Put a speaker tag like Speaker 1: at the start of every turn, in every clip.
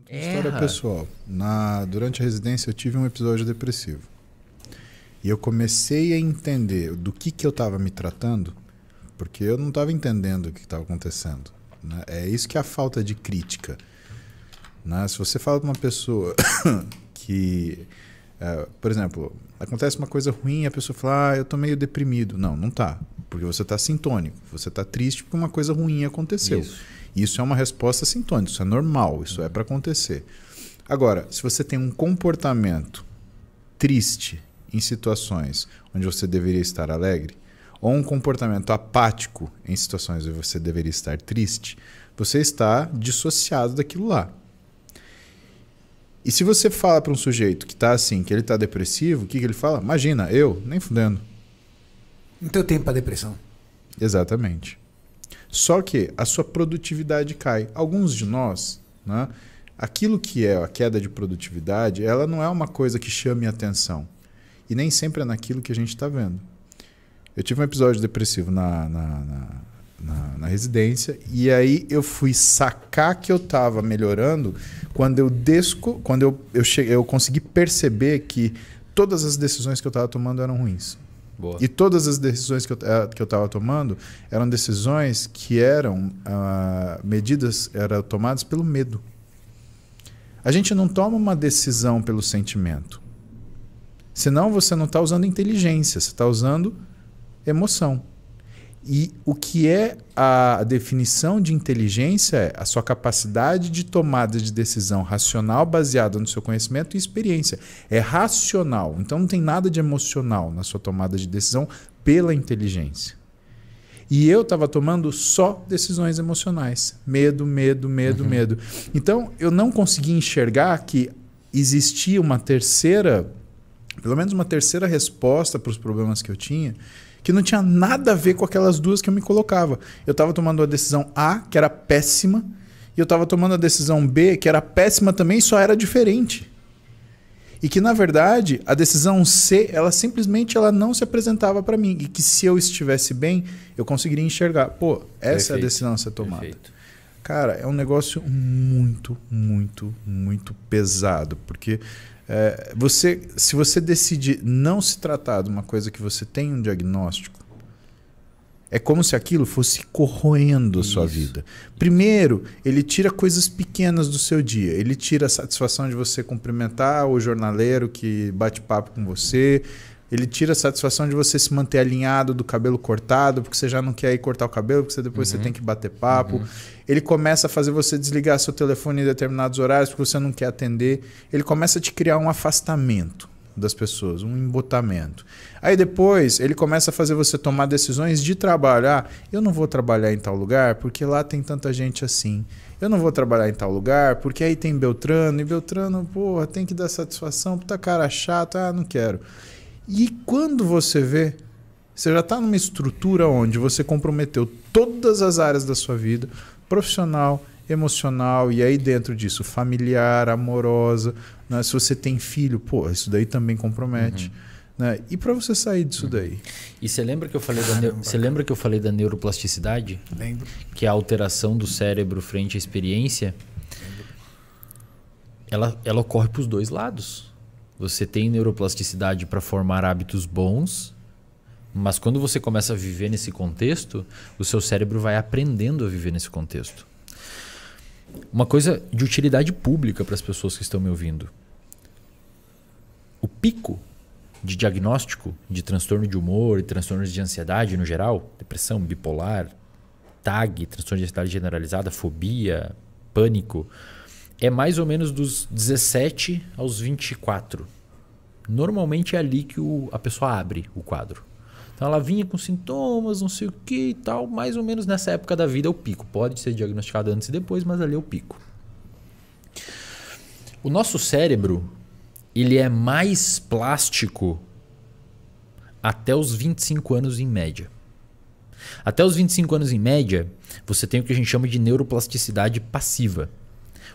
Speaker 1: Uma história pessoal. Durante a residência eu tive um episódio depressivo. E eu comecei a entender do que eu estava me tratando, porque eu não estava entendendo o que estava acontecendo. Né? É isso que é a falta de crítica. Né? Se você fala para uma pessoa que, por exemplo, acontece uma coisa ruim e a pessoa fala, eu estou meio deprimido. Não, não está. Porque você está sintônico. Você está triste porque uma coisa ruim aconteceu. Isso é uma resposta sintônica, isso é normal, isso é para acontecer. Agora, se você tem um comportamento triste em situações onde você deveria estar alegre, ou um comportamento apático em situações onde você deveria estar triste, você está dissociado daquilo lá. E se você fala para um sujeito que está assim, que ele está depressivo, o que ele fala? Imagina, eu, nem fudendo.
Speaker 2: Não tenho tempo para depressão.
Speaker 1: Exatamente. Só que a sua produtividade cai. Alguns de nós, né, aquilo que é a queda de produtividade, ela não é uma coisa que chame a atenção. E nem sempre é naquilo que a gente está vendo. Eu tive um episódio depressivo na residência e aí eu fui sacar que eu estava melhorando quando eu consegui perceber que todas as decisões que eu estava tomando eram ruins.
Speaker 3: Boa.
Speaker 1: E todas as decisões que eu estava tomando eram decisões que eram eram tomadas pelo medo. A gente não toma uma decisão pelo sentimento. Senão você não está usando inteligência, você está usando emoção. E o que é a definição de inteligência é a sua capacidade de tomada de decisão racional baseada no seu conhecimento e experiência. É racional, então não tem nada de emocional na sua tomada de decisão pela inteligência. E eu estava tomando só decisões emocionais. Medo, medo, medo, medo. Então eu não consegui enxergar que existia uma terceira, pelo menos uma terceira resposta para os problemas que eu tinha, que não tinha nada a ver com aquelas duas que eu me colocava. Eu estava tomando a decisão A, que era péssima, e eu estava tomando a decisão B, que era péssima também, só era diferente. E que, na verdade, a decisão C, ela simplesmente não se apresentava para mim. E que se eu estivesse bem, eu conseguiria enxergar. Pô, essa é a decisão a ser tomada. Perfeito. Cara, é um negócio muito, muito, muito pesado. Porque se você decide não se tratar de uma coisa que você tem um diagnóstico, é como se aquilo fosse corroendo a sua vida. Primeiro, ele tira coisas pequenas do seu dia. Ele tira a satisfação de você cumprimentar o jornaleiro que bate papo com você. Ele tira a satisfação de você se manter alinhado do cabelo cortado, porque você já não quer ir cortar o cabelo, porque depois você tem que bater papo. Ele começa a fazer você desligar seu telefone em determinados horários porque você não quer atender. Ele começa a te criar um afastamento das pessoas, um embotamento. Aí depois ele começa a fazer você tomar decisões de trabalho. Eu não vou trabalhar em tal lugar porque lá tem tanta gente assim. Eu não vou trabalhar em tal lugar porque aí tem Beltrano. E Beltrano, porra, tem que dar satisfação. Puta cara chato, não quero. E quando você vê, você já está numa estrutura onde você comprometeu todas as áreas da sua vida, profissional, emocional, e aí dentro disso, familiar, amorosa, né? Se você tem filho, isso daí também compromete. Né? E para você sair disso daí?
Speaker 3: E você lembra que eu falei da neuroplasticidade?
Speaker 2: Lembro.
Speaker 3: Que é a alteração do cérebro frente à experiência? Ela ocorre para os dois lados. Você tem neuroplasticidade para formar hábitos bons, mas quando você começa a viver nesse contexto, o seu cérebro vai aprendendo a viver nesse contexto. Uma coisa de utilidade pública para as pessoas que estão me ouvindo. O pico de diagnóstico de transtorno de humor e transtornos de ansiedade no geral, depressão, bipolar, TAG, transtorno de ansiedade generalizada, fobia, pânico, é mais ou menos dos 17 aos 24. Normalmente é ali que a pessoa abre o quadro. Então ela vinha com sintomas, não sei o que e tal, mais ou menos nessa época da vida é o pico. Pode ser diagnosticado antes e depois, mas ali é o pico. O nosso cérebro, ele é mais plástico até os 25 anos em média. Até os 25 anos em média, você tem o que a gente chama de neuroplasticidade passiva.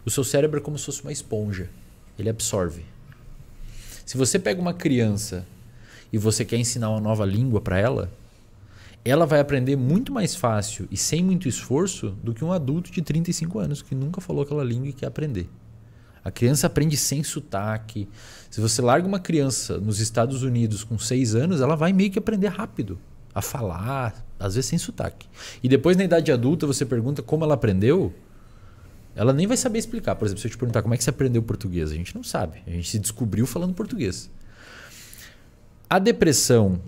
Speaker 3: O seu cérebro é como se fosse uma esponja. Ele absorve. Se você pega uma criança e você quer ensinar uma nova língua para ela, ela vai aprender muito mais fácil e sem muito esforço do que um adulto de 35 anos que nunca falou aquela língua e quer aprender. A criança aprende sem sotaque. Se você larga uma criança nos Estados Unidos com 6 anos, ela vai meio que aprender rápido a falar, às vezes sem sotaque. E depois, na idade adulta, você pergunta como ela aprendeu, ela nem vai saber explicar. Por exemplo, se eu te perguntar como é que você aprendeu português, a gente não sabe. A gente se descobriu falando português. A depressão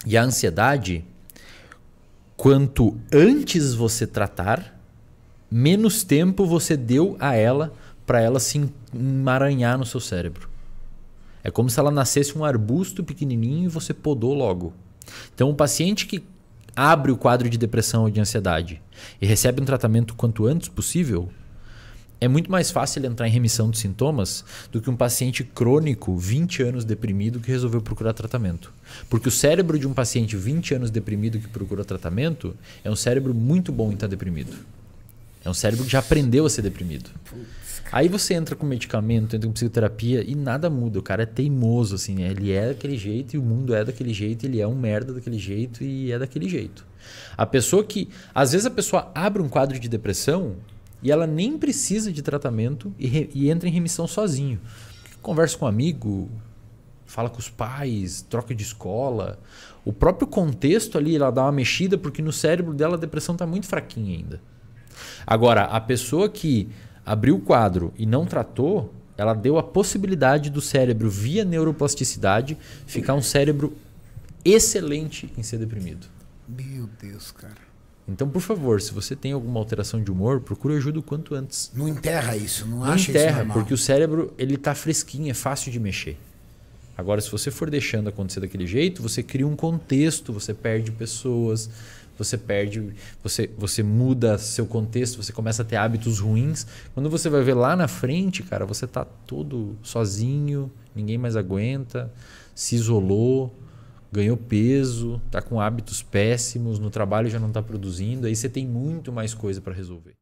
Speaker 3: e a ansiedade, quanto antes você tratar, menos tempo você deu a ela para ela se emaranhar no seu cérebro. É como se ela nascesse um arbusto pequenininho e você podou logo. Então, um paciente que abre o quadro de depressão ou de ansiedade e recebe um tratamento quanto antes possível, é muito mais fácil ele entrar em remissão dos sintomas do que um paciente crônico, 20 anos deprimido, que resolveu procurar tratamento. Porque o cérebro de um paciente 20 anos deprimido que procura tratamento é um cérebro muito bom em estar deprimido. É um cérebro que já aprendeu a ser deprimido. Aí você entra com medicamento, entra com psicoterapia e nada muda. O cara é teimoso, assim, né? Ele é daquele jeito e o mundo é daquele jeito, ele é um merda daquele jeito e é daquele jeito. A pessoa que... Às vezes a pessoa abre um quadro de depressão e ela nem precisa de tratamento e entra em remissão sozinho. Conversa com um amigo, fala com os pais, troca de escola. O próprio contexto ali, ela dá uma mexida porque no cérebro dela a depressão está muito fraquinha ainda. Agora, a pessoa que abriu o quadro e não tratou, ela deu a possibilidade do cérebro, via neuroplasticidade, ficar um cérebro excelente em ser deprimido.
Speaker 2: Meu Deus, cara.
Speaker 3: Então, por favor, se você tem alguma alteração de humor, procure ajuda o quanto antes.
Speaker 2: Não enterra isso, não
Speaker 3: Não
Speaker 2: acha
Speaker 3: enterra,
Speaker 2: isso normal.
Speaker 3: porque o cérebro ele tá fresquinho, é fácil de mexer. Agora, se você for deixando acontecer daquele jeito, você cria um contexto, você perde pessoas, você muda seu contexto, você começa a ter hábitos ruins. Quando você vai ver lá na frente, cara, você tá todo sozinho, ninguém mais aguenta, se isolou, ganhou peso, tá com hábitos péssimos, no trabalho já não tá produzindo, aí você tem muito mais coisa para resolver.